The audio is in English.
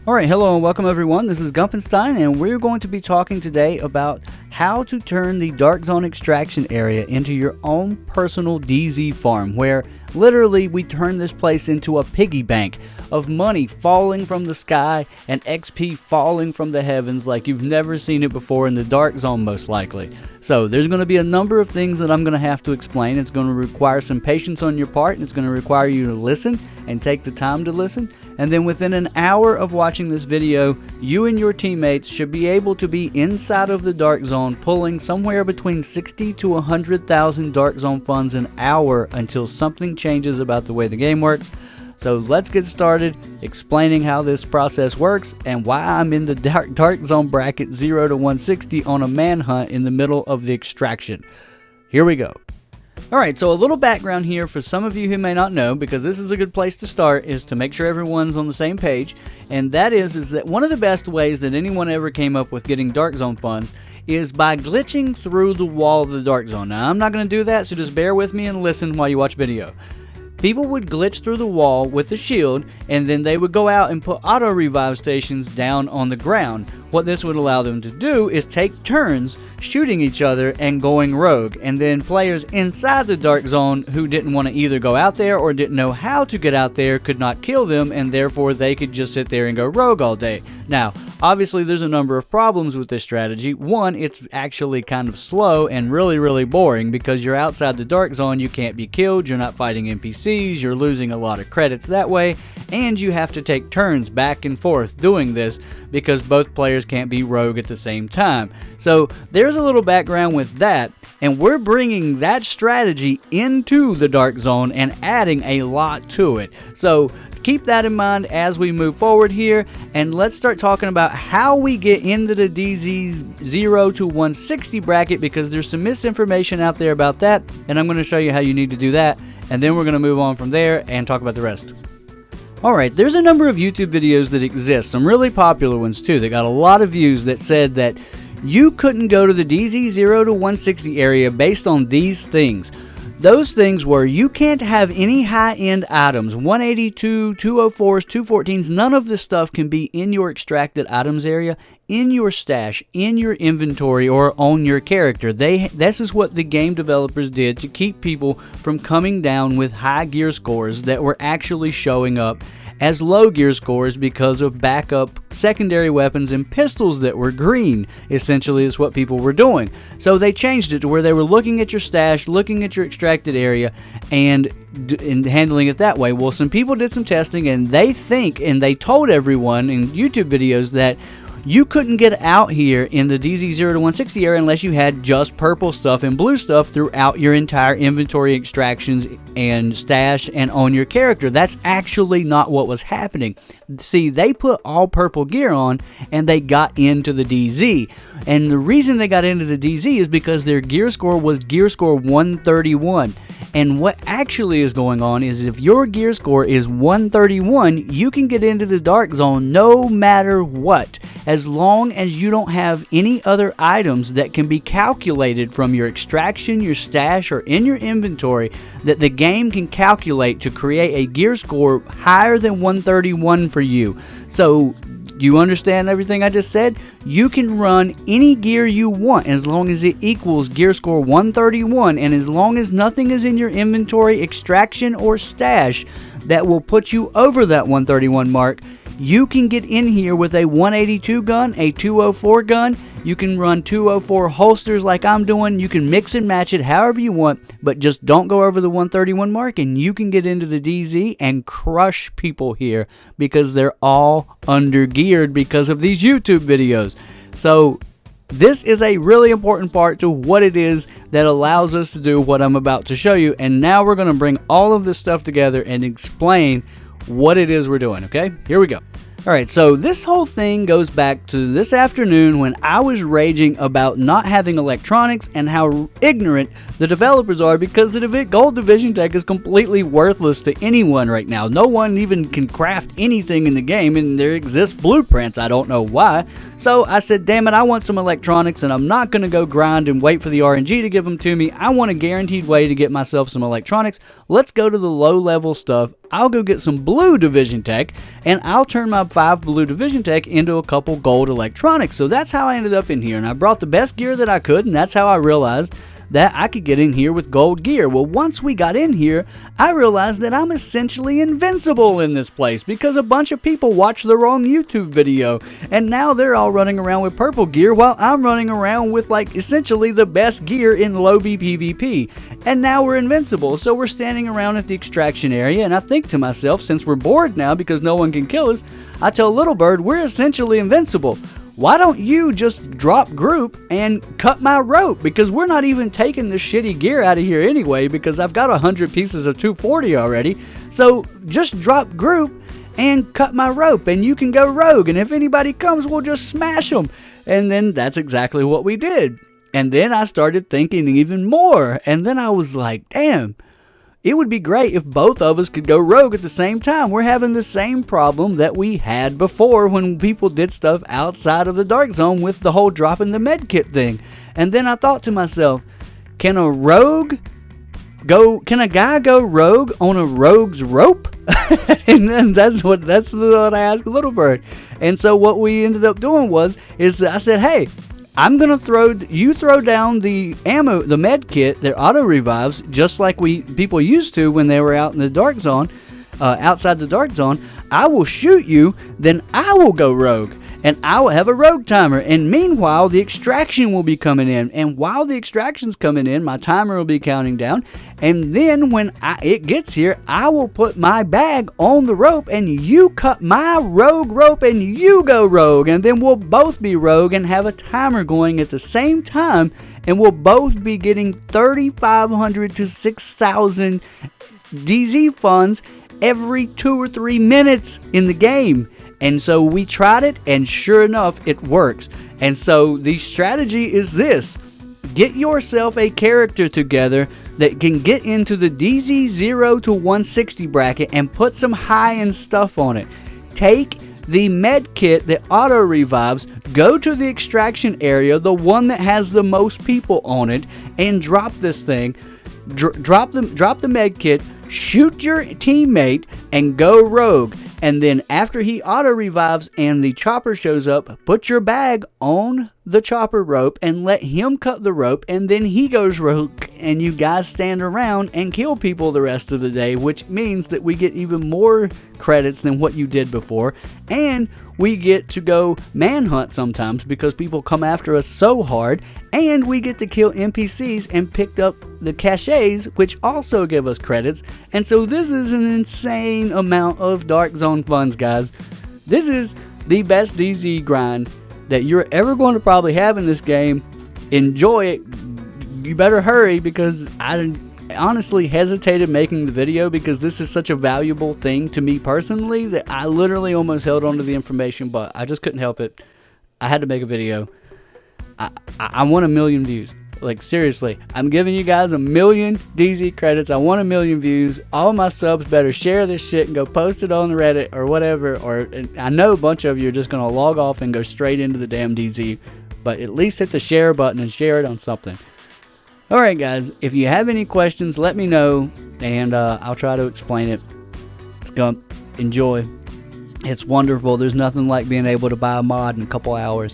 Alright, hello and welcome everyone. This is Gumpenstein, and we're going to be talking today about how to turn the Dark Zone extraction area into your own personal DZ farm, where literally we turn this place into a piggy bank of money falling from the sky and XP falling from the heavens like you've never seen it before in the Dark Zone, most likely. So there's going to be a number of things that I'm going to have to explain. It's going to require some patience on your part, and it's going to require you to listen and take the time to listen. And then within an hour of watching this video, you and your teammates should be able to be inside of the Dark Zone pulling somewhere between 60 to 100,000 Dark Zone funds an hour until something changes about the way the game works. So let's get started explaining how this process works and why I'm in the Dark Zone bracket 0 to 160 on a manhunt in the middle of the extraction. Here we go. Alright, so a little background here for some of you who may not know, because this is a good place to start, is to make sure everyone's on the same page. And that is that one of the best ways that anyone ever came up with getting Dark Zone funds is by glitching through the wall of the Dark Zone. Now, I'm not going to do that, so just bear with me and listen while you watch video. People would glitch through the wall with a shield, and then they would go out and put auto revive stations down on the ground. What this would allow them to do is take turns shooting each other and going rogue, and then players inside the Dark Zone who didn't want to either go out there or didn't know how to get out there could not kill them, and therefore they could just sit there and go rogue all day. Now, obviously there's a number of problems with this strategy. One, it's actually kind of slow and really boring, because you're outside the Dark Zone, you can't be killed, you're not fighting NPCs, you're losing a lot of credits that way, and you have to take turns back and forth doing this because both players can't be rogue at the same time. So there's a little background with that, and we're bringing that strategy into the Dark Zone and adding a lot to it. So keep that in mind as we move forward here, and let's start talking about how we get into the DZ 0 to 160 bracket, because there's some misinformation out there about that, and I'm going to show you how you need to do that, and then we're going to move on from there and talk about the rest. Alright, there's a number of YouTube videos that exist, some really popular ones too, that got a lot of views, that said that you couldn't go to the DZ 0 to 160 area based on these things. Those things were, you can't have any high-end items, 182, 204s, 214s, none of this stuff can be in your extracted items area, in your stash, in your inventory, or on your character. This is what the game developers did to keep people from coming down with high gear scores that were actually showing up as low gear scores because of backup secondary weapons and pistols that were green, essentially, is what people were doing. So they changed it to where they were looking at your stash, looking at your extracted area, and handling it that way. Well, some people did some testing, and they told everyone in YouTube videos that you couldn't get out here in the DZ 0 to 160 area unless you had just purple stuff and blue stuff throughout your entire inventory, extractions, and stash, and on your character. That's actually not what was happening. See, they put all purple gear on, and they got into the DZ. And the reason they got into the DZ is because their gear score was gear score 131. And what actually is going on is, if your gear score is 131, you can get into the Dark Zone no matter what, as long as you don't have any other items that can be calculated from your extraction, your stash, or in your inventory, that the game can calculate to create a gear score higher than 131 for you. So, you understand everything I just said? You can run any gear you want as long as it equals gear score 131, and as long as nothing is in your inventory, extraction, or stash that will put you over that 131 mark, you can get in here with a 182 gun, a 204 gun. You can run 204 holsters like I'm doing. You can mix and match it however you want, but just don't go over the 131 mark, and you can get into the DZ and crush people here because they're all under-geared because of these YouTube videos. So this is a really important part to what it is that allows us to do what I'm about to show you, and now we're going to bring all of this stuff together and explain what it is we're doing, okay? Here we go. Alright, so this whole thing goes back to this afternoon when I was raging about not having electronics and how ignorant the developers are, because the gold division tech is completely worthless to anyone right now. No one even can craft anything in the game, and there exist blueprints. I don't know why. So I said, damn it, I want some electronics, and I'm not going to go grind and wait for the RNG to give them to me. I want a guaranteed way to get myself some electronics. let's go to the low level stuff. I'll go get some blue division tech, and I'll turn my 5 blue division tech into a couple gold electronics. So that's how I ended up in here, and I brought the best gear that I could, and that's how I realized that I could get in here with gold gear. Well, once we got in here, I realized that I'm essentially invincible in this place because a bunch of people watched the wrong YouTube video, and now they're all running around with purple gear while I'm running around with like essentially the best gear in low B PvP, and now we're invincible. So we're standing around at the extraction area, and I think to myself, since we're bored now because no one can kill us, I tell Little Bird, we're essentially invincible. Why don't you just drop group and cut my rope? Because we're not even taking this shitty gear out of here anyway, because I've got 100 pieces of 240 already. So just drop group and cut my rope, and you can go rogue, and if anybody comes, we'll just smash them. And then that's exactly what we did. And then I started thinking even more, and then I was like, damn, it would be great if both of us could go rogue at the same time. We're having the same problem that we had before when people did stuff outside of the dark zone with the whole dropping the medkit thing. And then I thought to myself, can a guy go rogue on a rogue's rope? And then that's what I asked Little Bird. And so what we ended up doing is that I said, hey, I'm going to throw down the ammo, the med kit that auto revives, just like people used to when they were out in the dark zone, outside the dark zone. I will shoot you, then I will go rogue, and I will have a rogue timer. And meanwhile, the extraction will be coming in. And while the extraction's coming in, my timer will be counting down. And then when it gets here, I will put my bag on the rope, and you cut my rogue rope, and you go rogue. And then we'll both be rogue and have a timer going at the same time. And we'll both be getting 3,500 to 6,000 DZ funds every 2 or 3 minutes in the game. And so we tried it, and sure enough, it works. And so the strategy is this. Get yourself a character together that can get into the DZ 0 to 160 bracket and put some high-end stuff on it. Take the med kit that auto revives, go to the extraction area, the one that has the most people on it, and drop this thing. Drop the med kit, shoot your teammate, and go rogue. And then after he auto revives and the chopper shows up, put your bag on the chopper rope and let him cut the rope, and then he goes rogue, and you guys stand around and kill people the rest of the day, which means that we get even more credits than what you did before, and we get to go manhunt sometimes because people come after us so hard, and we get to kill NPCs and pick up the caches, which also give us credits. And so this is an insane amount of Dark Zone funds, guys. This is the best DZ grind that you're ever going to probably have in this game. Enjoy it. You better hurry, because I honestly hesitated making the video because this is such a valuable thing to me personally that I literally almost held on to the information, but I just couldn't help it. I had to make a video. I want 1 million views. Like, seriously, I'm giving you guys 1 million DZ credits. I want 1 million views. All my subs better share this shit and go post it on Reddit or whatever. Or I know a bunch of you are just going to log off and go straight into the damn DZ. But at least hit the share button and share it on something. Alright, guys, if you have any questions, let me know, and I'll try to explain it. Scump, enjoy. It's wonderful. There's nothing like being able to buy a mod in a couple hours.